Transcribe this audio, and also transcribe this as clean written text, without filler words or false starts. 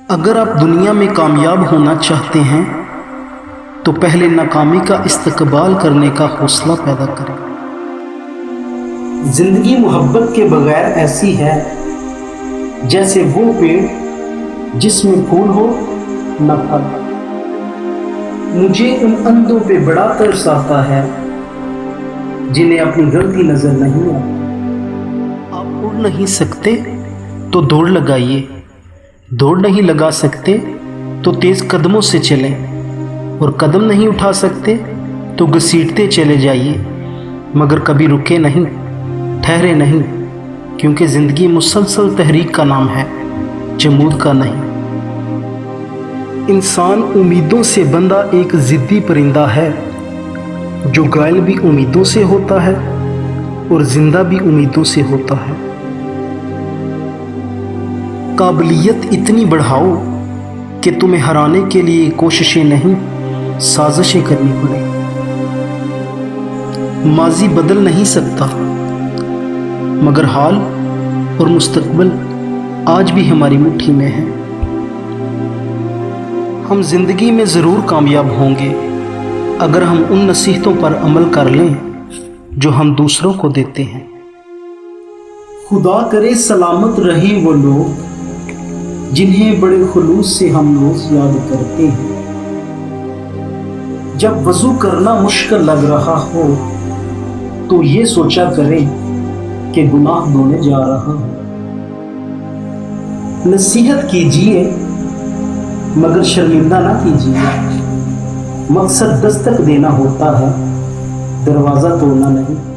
اگر آپ دنیا میں کامیاب ہونا چاہتے ہیں تو پہلے ناکامی کا استقبال کرنے کا حوصلہ پیدا کریں۔ زندگی محبت کے بغیر ایسی ہے جیسے وہ پیڑ جس میں پھول ہو نہ پھل۔ مجھے ان اندھوں پہ بڑا ترس آتا ہے جنہیں اپنی غلطی نظر نہیں آتی۔ آپ اڑ نہیں سکتے تو دوڑ لگائیے، دوڑ نہیں لگا سکتے تو تیز قدموں سے چلیں، اور قدم نہیں اٹھا سکتے تو گھسیٹتے چلے جائیے، مگر کبھی رکے نہیں، ٹھہرے نہیں، کیونکہ زندگی مسلسل تحریک کا نام ہے، جمود کا نہیں۔ انسان امیدوں سے بندھا ایک ضدی پرندہ ہے جو گائل بھی امیدوں سے ہوتا ہے اور زندہ بھی امیدوں سے ہوتا ہے۔ قابلیت اتنی بڑھاؤ کہ تمہیں ہرانے کے لیے کوششیں نہیں سازشیں کرنی پڑیں۔ ماضی بدل نہیں سکتا، مگر حال اور مستقبل آج بھی ہماری مٹھی میں ہے۔ ہم زندگی میں ضرور کامیاب ہوں گے اگر ہم ان نصیحتوں پر عمل کر لیں جو ہم دوسروں کو دیتے ہیں۔ خدا کرے سلامت رہیں وہ لوگ جنہیں بڑے خلوص سے ہم روز یاد کرتے ہیں۔ جب وضو کرنا مشکل لگ رہا ہو تو یہ سوچا کریں کہ گناہ دھونے جا رہا ہوں۔ نصیحت کیجیے مگر شرمندہ نہ کیجیے، مقصد دستک دینا ہوتا ہے، دروازہ توڑنا نہیں۔